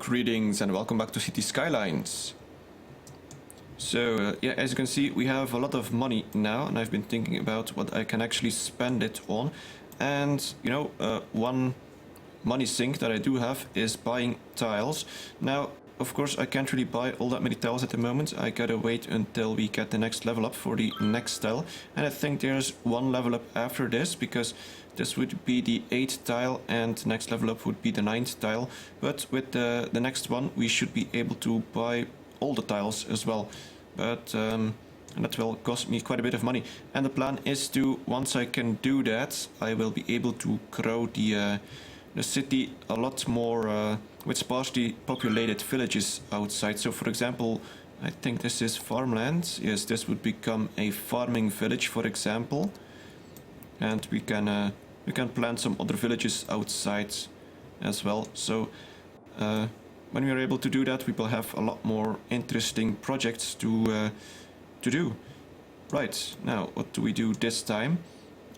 Greetings and welcome back to City Skylines. So yeah, as you can see, we have a lot of money now, and I've been thinking about what I can actually spend it on. And you know, one money sink that I do have is buying tiles. Now, of course, I can't really buy all that many tiles at the moment. I gotta wait until we get the next level up for the next tile. And I think there's one level up after this, because this would be the 8th tile and the next level up would be the 9th tile. But with the next one, we should be able to buy all the tiles as well. But that will cost me quite a bit of money. And the plan is to, once I can do that, I will be able to grow the city a lot more with sparsely populated villages outside. So for example, I think this is farmland. Yes, this would become a farming village, for example. And we can plant some other villages outside as well. So when we are able to do that, we will have a lot more interesting projects to do. Right, now what do we do this time?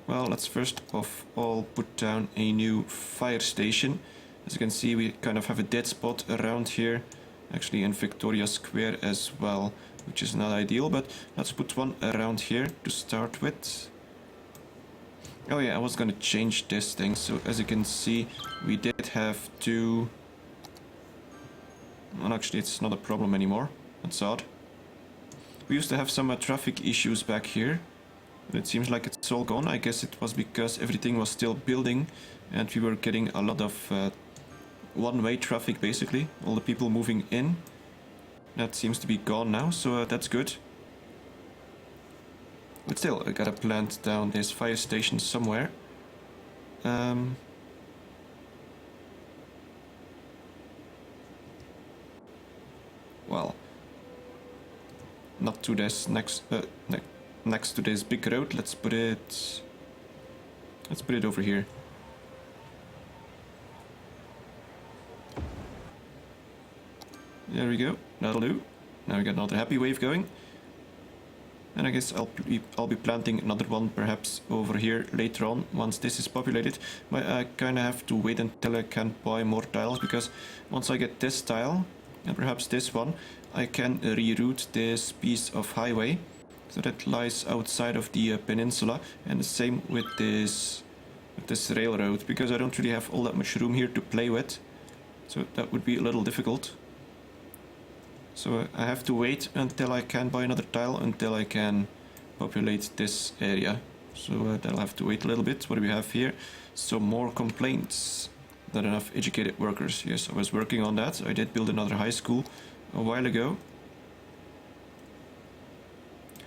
Well, let's first of all put down a new fire station. As you can see, we kind of have a dead spot around here, actually in Victoria Square as well, which is not ideal, but let's put one around here to start with. Oh yeah, I was gonna change this thing. So as you can see, we did have to... Well, actually, it's not a problem anymore. That's odd. We used to have some traffic issues back here, but it seems like it's all gone. I guess it was because everything was still building and we were getting a lot of one-way traffic, basically. All the people moving in. That seems to be gone now, so that's good. But still, I gotta plant down this fire station somewhere. Well, not to this next to this big road. Let's put it over here. There we go. That'll do. Now we got another happy wave going. And I guess I'll be planting another one perhaps over here later on once this is populated. But I kind of have to wait until I can buy more tiles, because once I get this tile and perhaps this one, I can reroute this piece of highway so that lies outside of the peninsula, and the same with this railroad, because I don't really have all that much room here to play with, so that would be a little difficult. So I have to wait until I can buy another tile, until I can populate this area. So that'll have to wait a little bit. What do we have here? Some more complaints. Not enough educated workers. Yes, I was working on that. I did build another high school a while ago.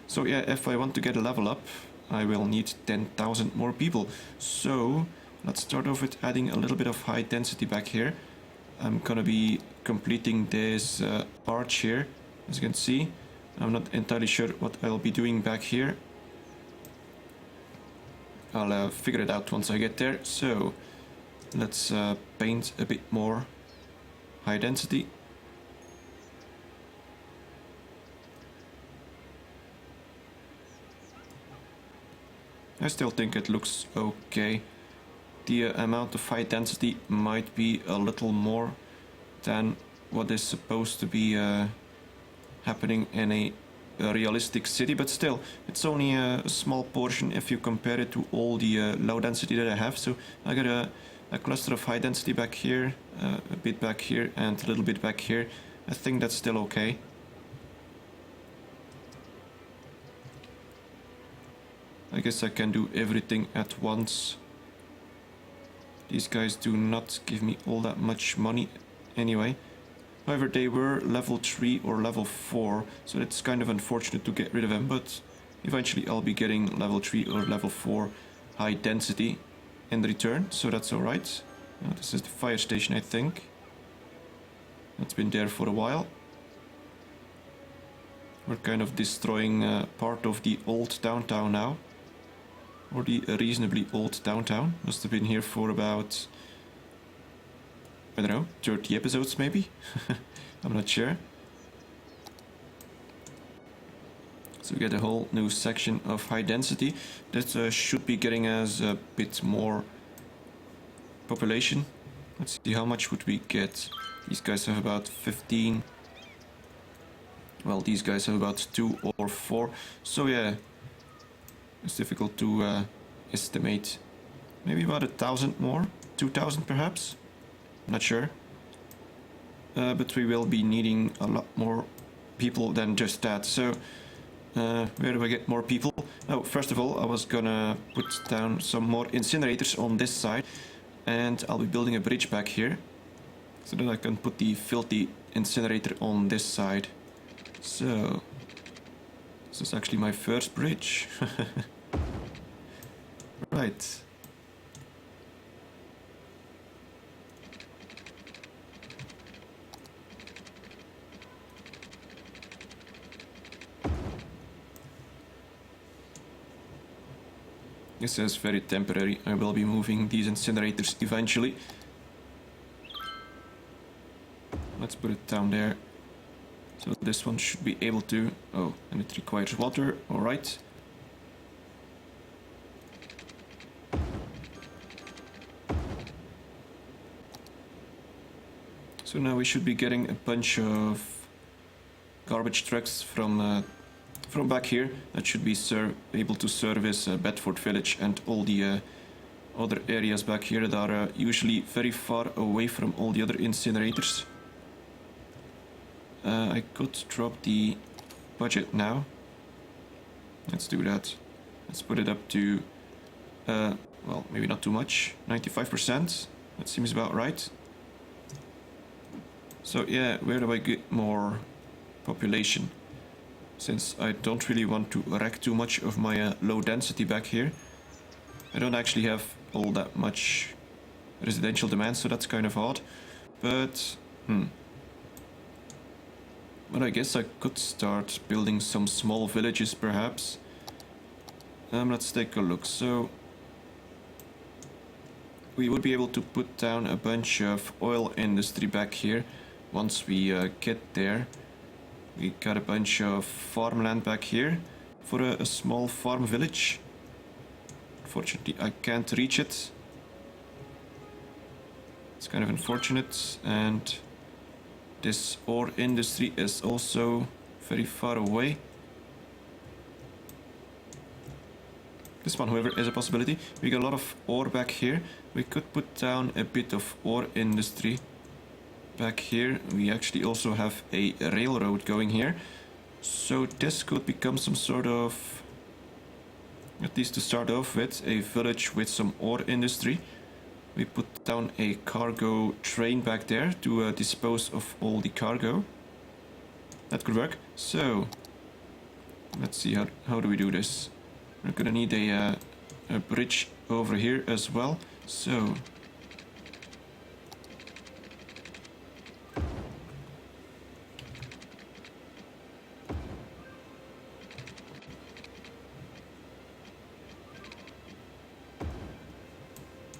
So yeah, if I want to get a level up, I will need 10,000 more people. So let's start off with adding a little bit of high density back here. I'm gonna be completing this arch here. As you can see, I'm not entirely sure what I'll be doing back here. I'll figure it out once I get there. So let's paint a bit more high density. I still think it looks okay. The amount of high density might be a little more than what is supposed to be happening in a realistic city, but still, it's only a small portion if you compare it to all the low density that I have. So I got a cluster of high density back here, a bit back here, and a little bit back here. I think that's still okay. I guess I can do everything at once. These guys do not give me all that much money anyway. However, they were level 3 or level 4, so it's kind of unfortunate to get rid of them, but eventually I'll be getting level 3 or level 4 high density in return, so that's alright. Now, this is the fire station, I think. It's been there for a while. We're kind of destroying part of the old downtown now. Or the reasonably old downtown. Must have been here for about, I don't know, 30 episodes maybe? I'm not sure. So we get a whole new section of high density. That should be getting us a bit more population. Let's see, how much would we get? These guys have about 15. Well, these guys have about 2 or 4. So yeah, it's difficult to estimate. Maybe about 1,000 more? 2,000 perhaps? Not sure. But we will be needing a lot more people than just that. So where do I get more people? Oh, first of all, I was gonna put down some more incinerators on this side. And I'll be building a bridge back here. So that I can put the filthy incinerator on this side. So this is actually my first bridge. Right. This is very temporary. I will be moving these incinerators eventually. Let's put it down there. So this one should be able to... Oh, and it requires water. Alright. So now we should be getting a bunch of garbage trucks from back here. That should be able to service Bedford Village and all the other areas back here that are usually very far away from all the other incinerators. I could drop the budget now. Let's do that. Let's put it up to, well, maybe not too much, 95%. That seems about right. So yeah, where do I get more population? Since I don't really want to wreck too much of my low density back here. I don't actually have all that much residential demand, so that's kind of odd. But, But I guess I could start building some small villages perhaps. Let's take a look. So we would be able to put down a bunch of oil industry back here once we get there. We got a bunch of farmland back here for a small farm village. Unfortunately, I can't reach it. It's kind of unfortunate, and this ore industry is also very far away. This one, however, is a possibility. We got a lot of ore back here. We could put down a bit of ore industry back here. We actually also have a railroad going here. So this could become some sort of, at least to start off with, a village with some ore industry. We put down a cargo train back there to dispose of all the cargo. That could work. So let's see, how do we do this? We're gonna need a bridge over here as well. So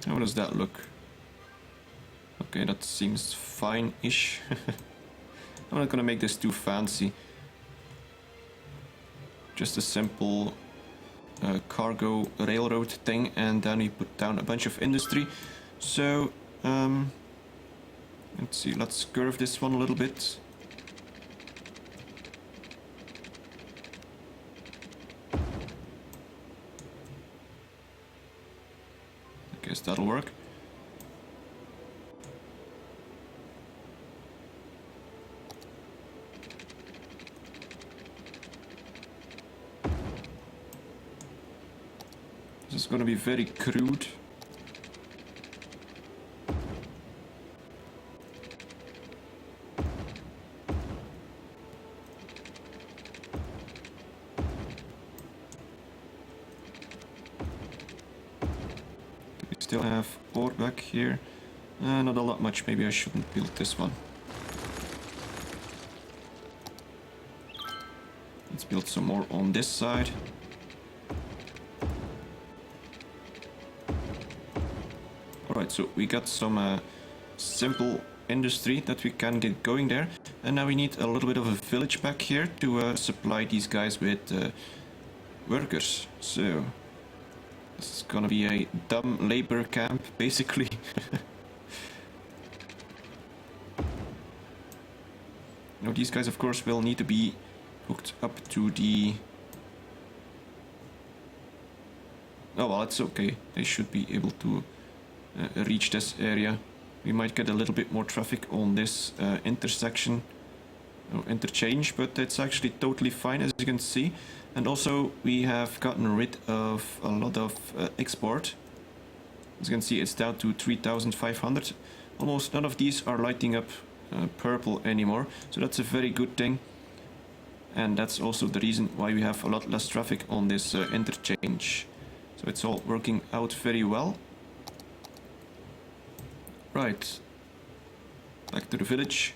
how does that look? Okay, that seems fine-ish. I'm not gonna make this too fancy. Just a simple cargo railroad thing, and then we put down a bunch of industry. So, let's see, let's curve this one a little bit. I guess that'll work. This is going to be very crude. We still have ore back here. Not a lot much. Maybe I shouldn't build this one. Let's build some more on this side. Alright, so we got some simple industry that we can get going there. And now we need a little bit of a village back here to supply these guys with workers. So this is gonna be a dumb labor camp, basically. You know, these guys of course will need to be hooked up to the... Oh well, it's okay. They should be able to reach this area. We might get a little bit more traffic on this intersection, interchange, but it's actually totally fine, as you can see. And also we have gotten rid of a lot of export. As you can see, it's down to 3,500. Almost none of these are lighting up purple anymore, so that's a very good thing. And that's also the reason why we have a lot less traffic on this interchange. So it's all working out very well. Right, back to the village.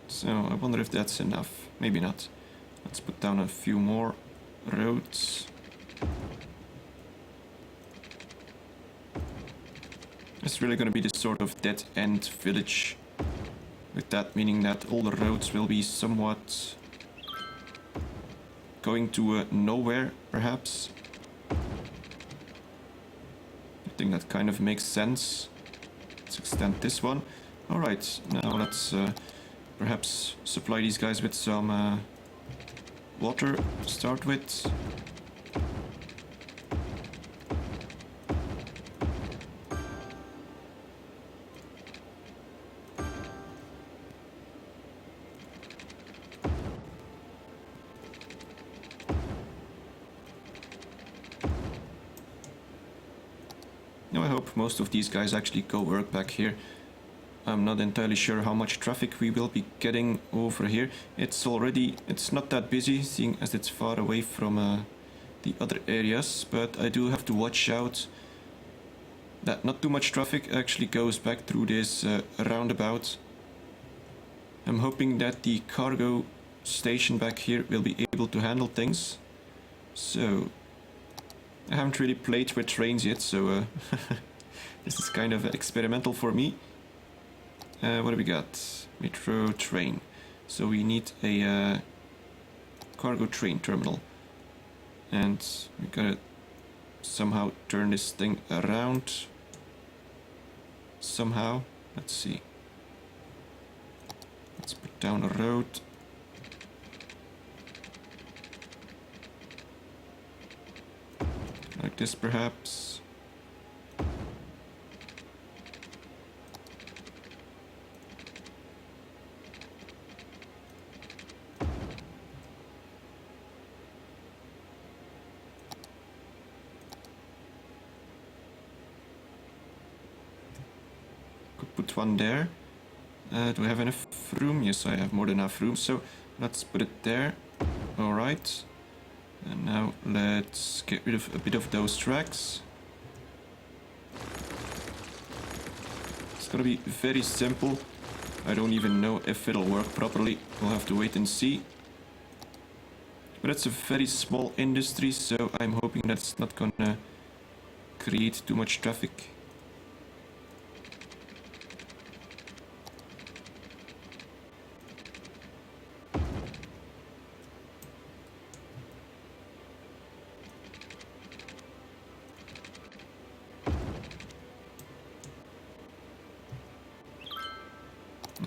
So I wonder if that's enough. Maybe not. Let's put down a few more roads. It's really going to be this sort of dead-end village. With that meaning that all the roads will be somewhat going to nowhere, perhaps. I think that kind of makes sense. Let's extend this one. Alright, now let's perhaps supply these guys with some water to start with. Now I hope most of these guys actually go work back here. I'm not entirely sure how much traffic we will be getting over here. It's not that busy, seeing as it's far away from the other areas, but I do have to watch out that not too much traffic actually goes back through this roundabout. I'm hoping that the cargo station back here will be able to handle things. So, I haven't really played with trains yet, so this is kind of experimental for me. What do we got? Metro train. So we need a cargo train terminal. And we gotta somehow turn this thing around. Somehow. Let's see. Let's put down a road. Like this perhaps. Put one there. Do I have enough room? Yes, I have more than enough room, so let's put it there. Alright. And now let's get rid of a bit of those tracks. It's gonna be very simple. I don't even know if it'll work properly. We'll have to wait and see. But it's a very small industry, so I'm hoping that's not gonna create too much traffic.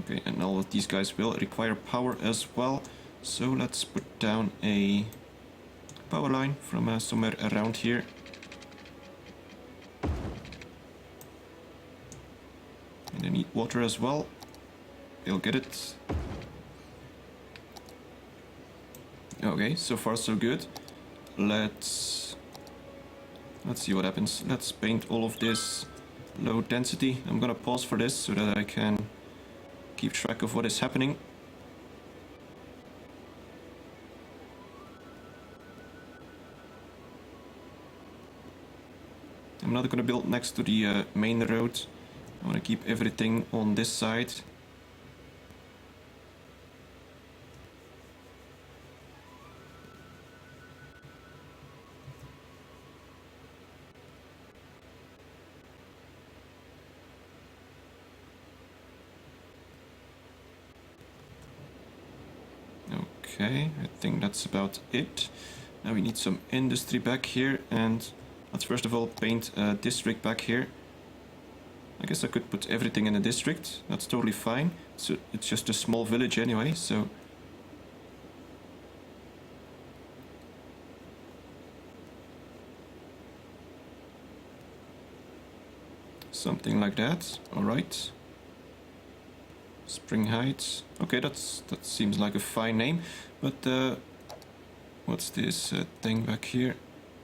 Okay, and all of these guys will require power as well. So let's put down a power line from somewhere around here. And they need water as well. They'll get it. Okay, so far so good. Let's see what happens. Let's paint all of this low density. I'm gonna pause for this so that I can keep track of what is happening. I'm not going to build next to the main road. I want to keep everything on this side. Okay, I think that's about it. Now we need some industry back here, and let's first of all paint a district back here. I guess I could put everything in a district, that's totally fine. So it's just a small village anyway, so... something like that, alright. Spring Heights. Okay, that seems like a fine name, but what's this thing back here?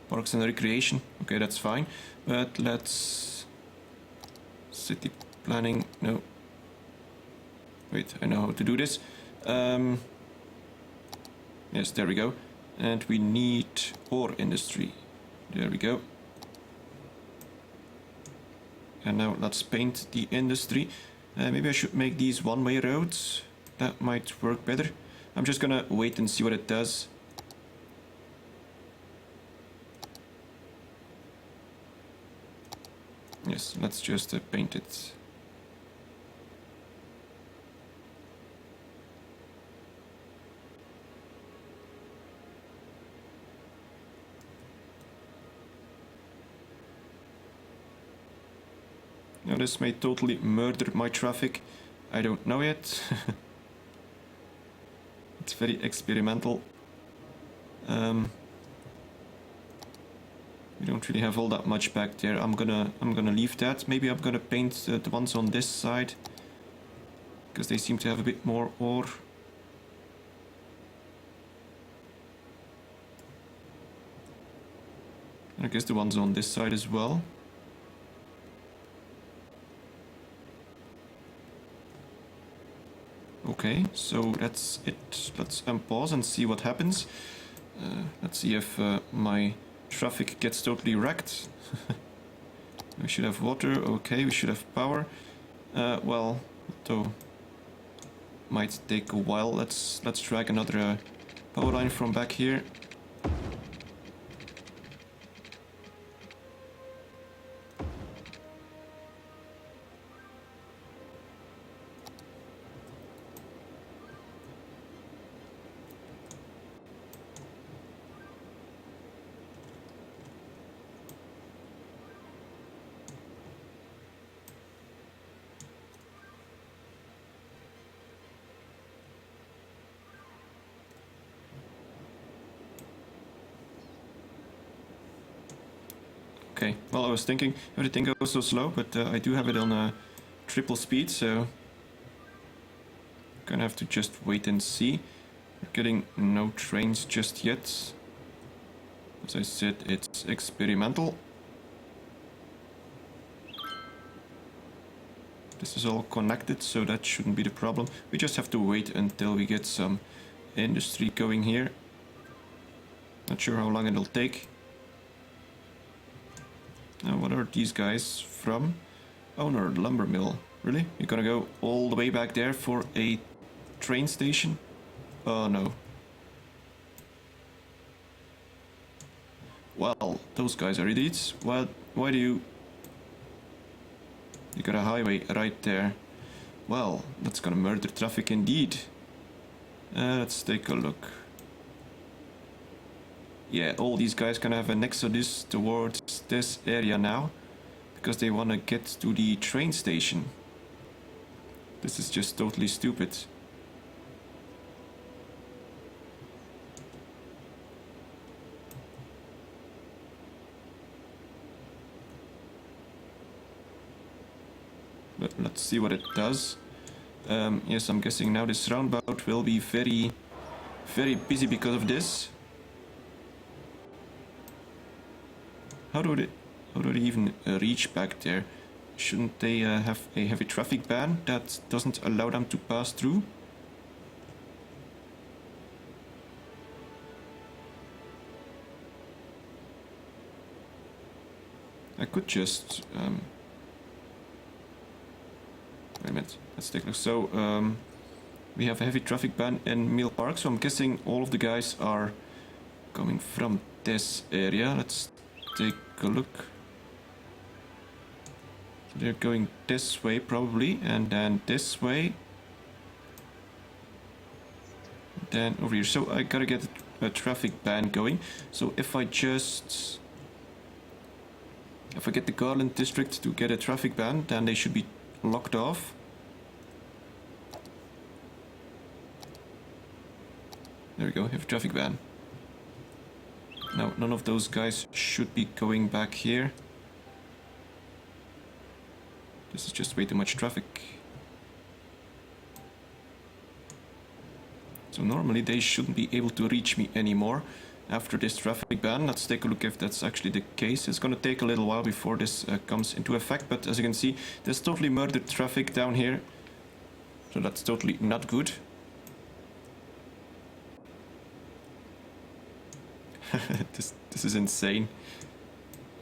Parks and Recreation. Okay, that's fine, but let's... city planning, no. Wait, I know how to do this. Yes, there we go. And we need ore industry. There we go. And now let's paint the industry. Maybe I should make these one-way roads. That might work better. I'm just gonna wait and see what it does. Yes, let's just paint it. Now this may totally murder my traffic. I don't know yet. It's very experimental. We don't really have all that much back there. I'm gonna leave that. Maybe I'm gonna paint the ones on this side, because they seem to have a bit more ore. And I guess the ones on this side as well. Okay, so that's it. Let's unpause and see what happens. Let's see if my traffic gets totally wrecked. We should have water. Okay, we should have power. Well, though might take a while. Let's drag another power line from back here. Okay, well I was thinking everything goes so slow, but I do have it on a triple speed, so gonna have to just wait and see. We're getting no trains just yet. As I said, it's experimental. This is all connected, so that shouldn't be the problem. We just have to wait until we get some industry going here. Not sure how long it'll take. Now, what are these guys from? Owner, lumber mill. Really? You're gonna go all the way back there for a train station? Oh no. Well, those guys are idiots. Why do you... You got a highway right there. Well, that's gonna murder traffic indeed. Let's take a look. Yeah, all these guys gonna have an exodus towards this area now, because they wanna get to the train station. This is just totally stupid. But let's see what it does. Yes, I'm guessing now this roundabout will be very, very busy because of this. How do they even reach back there? Shouldn't they have a heavy traffic ban that doesn't allow them to pass through? I could just... wait a minute, let's take a look. So, we have a heavy traffic ban in Mill Park, so I'm guessing all of the guys are coming from this area. Let's take a look. They're going this way probably, and then this way. then over here. So I gotta get a traffic ban going. So if I get the Garland district to get a traffic ban, then they should be locked off. There we go, have a traffic ban. Now, none of those guys should be going back here. This is just way too much traffic. So normally they shouldn't be able to reach me anymore after this traffic ban. Let's take a look if that's actually the case. It's gonna take a little while before this comes into effect, but as you can see, there's totally murdered traffic down here. So that's totally not good. This is insane.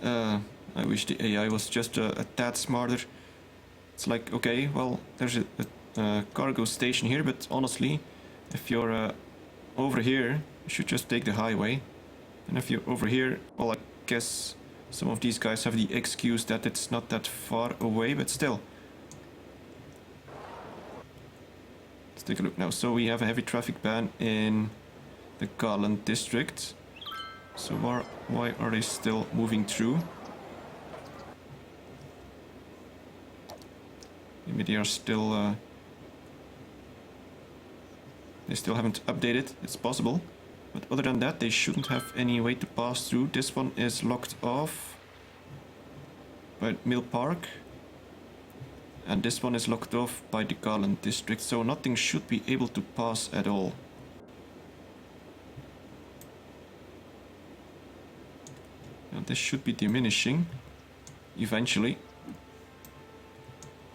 I wish the AI was just a tad smarter. It's like, okay, well, there's a cargo station here, but honestly, if you're over here, you should just take the highway. And if you're over here, well, I guess some of these guys have the excuse that it's not that far away, but still. Let's take a look now. So we have a heavy traffic ban in the Garland district. So why are they still moving through? Maybe they are still... they still haven't updated, it's possible. But other than that, they shouldn't have any way to pass through. This one is locked off by Mill Park. And this one is locked off by the Garland district, so nothing should be able to pass at all. Now this should be diminishing eventually.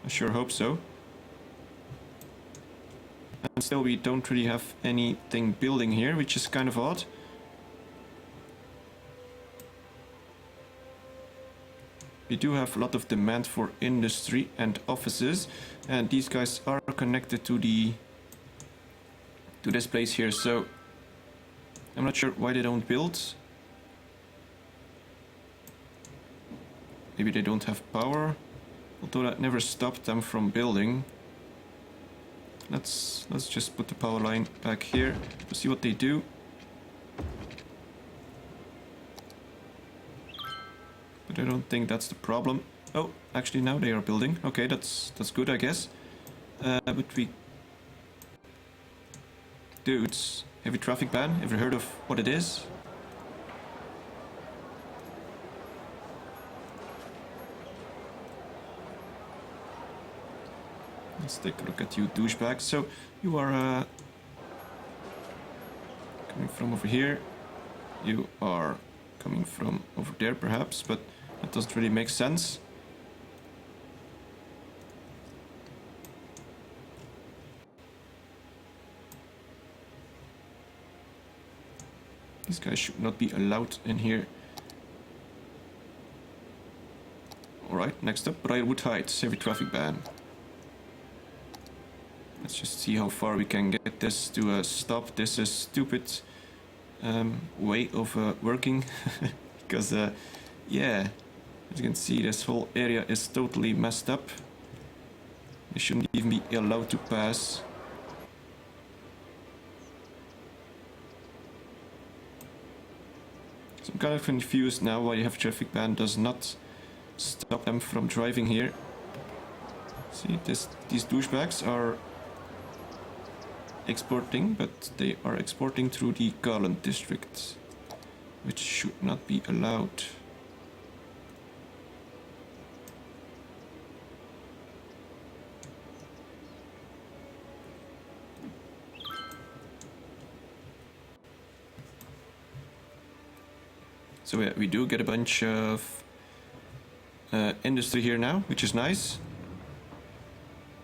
I sure hope so. And still we don't really have anything building here, which is kind of odd. We do have a lot of demand for industry and offices, and these guys are connected to this place here, so I'm not sure why they don't build. Maybe they don't have power, although that never stopped them from building. Let's just put the power line back here to see what they do. But I don't think that's the problem. Oh, actually now they are building. Okay, that's good, I guess. But we... Dudes, heavy traffic ban. Ever heard of what it is? Let's take a look at you douchebags. So you are coming from over here. You are coming from over there perhaps, but that doesn't really make sense. These guys should not be allowed in here. Alright, next up, Briarwood Heights, heavy traffic ban. Let's just see how far we can get this to stop. This is stupid way of working. Because, yeah, as you can see, this whole area is totally messed up. They shouldn't even be allowed to pass. So I'm kind of confused now why you have traffic ban does not stop them from driving here. See, these douchebags are exporting, but they are exporting through the Garland district, which should not be allowed. So yeah, we do get a bunch of industry here now, which is nice.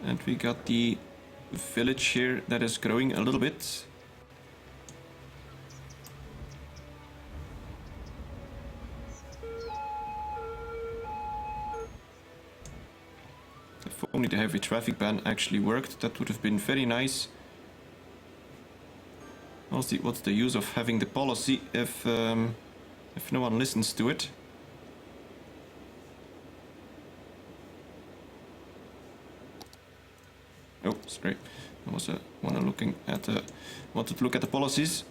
And we got the village here that is growing a little bit. If only the heavy traffic ban actually worked, that would have been very nice. Honestly, what's the use of having the policy if no one listens to it? Oh, sorry. I was wanted to look at the policies.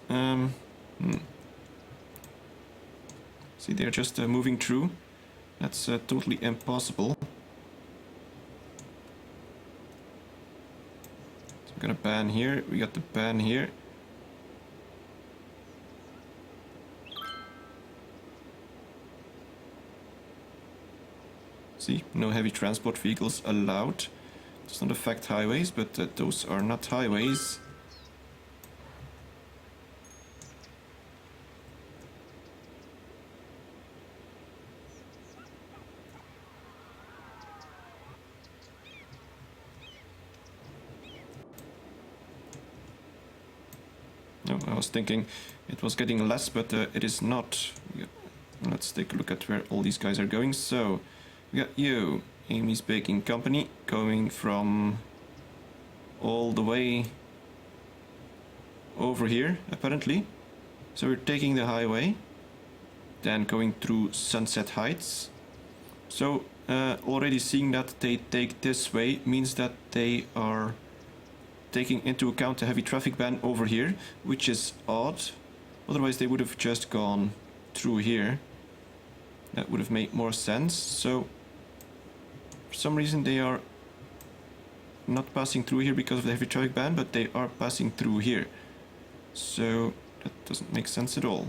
See, they're just moving through. That's totally impossible. So we got a ban here. We got the ban here. See, no heavy transport vehicles allowed. Does not affect highways, but those are not highways. No, I was thinking it was getting less, but it is not. Let's take a look at where all these guys are going. So, we got you, Amy's Baking Company, going from all the way over here, apparently. So we're taking the highway, then going through Sunset Heights. So already seeing that they take this way means that they are taking into account the heavy traffic ban over here, which is odd. Otherwise they would have just gone through here. That would have made more sense. So for some reason they are not passing through here because of the heavy traffic ban, but they are passing through here. So that doesn't make sense at all.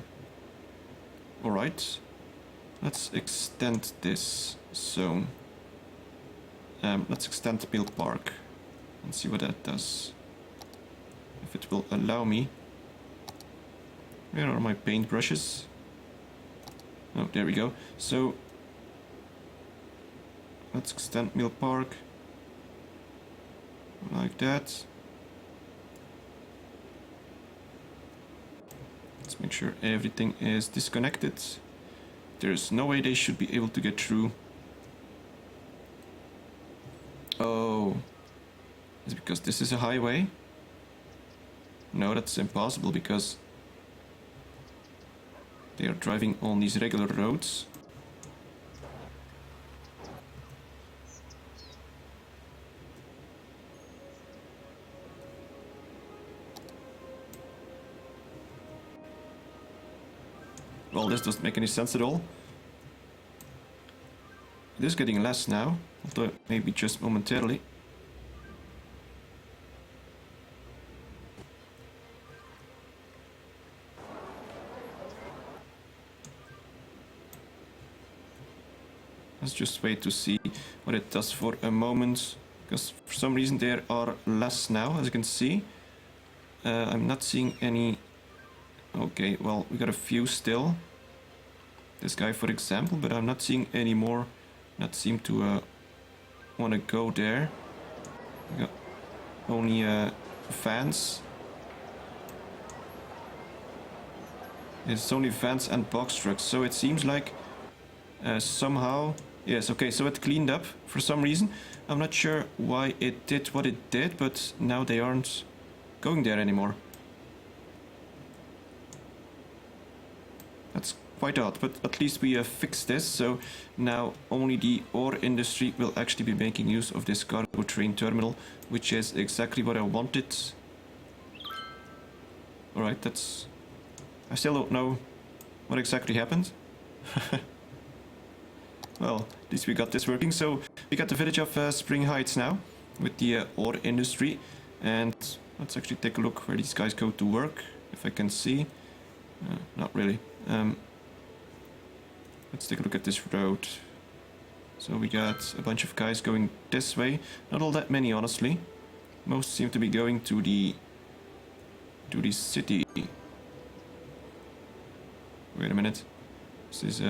Alright, let's extend this zone. Let's extend Mill Park and see what that does. If it will allow me. Where are my paintbrushes? Oh, there we go. So let's extend Mill Park like that. Let's make sure everything is disconnected. There's no way they should be able to get through. Oh, is it because this is a highway? No, that's impossible because they are driving on these regular roads. Well, this doesn't make any sense at all. It is getting less now, although maybe just momentarily. Let's just wait to see what it does for a moment, because for some reason there are less now, as you can see. I'm not seeing any. Okay, well, we got a few still. This guy, for example, but I'm not seeing any more that seem to want to go there. We got only vans. It's only vans and box trucks, so it seems like somehow... Yes, okay, so it cleaned up for some reason. I'm not sure why it did what it did, but now they aren't going there anymore. That's quite odd, but at least we have fixed this, so now only the ore industry will actually be making use of this cargo train terminal, which is exactly what I wanted. Alright, that's... I still don't know what exactly happened. Well, at least we got this working. So we got the village of Spring Heights now with the ore industry, and let's actually take a look where these guys go to work, if I can see. Not really. Let's take a look at this road. So we got a bunch of guys going this way. Not all that many, honestly. Most seem to be going to the city. Wait a minute. This is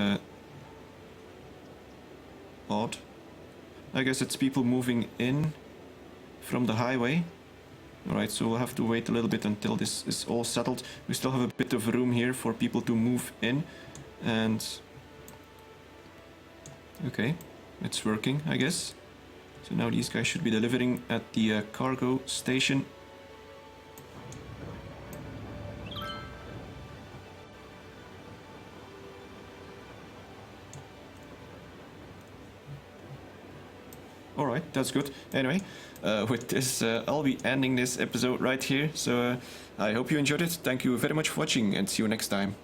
odd. I guess it's people moving in from the highway. Alright, so we'll have to wait a little bit until this is all settled. We still have a bit of room here for people to move in. And... okay, it's working, I guess. So now these guys should be delivering at the cargo station. All right, that's good. Anyway, with this, I'll be ending this episode right here. So I hope you enjoyed it. Thank you very much for watching, and see you next time.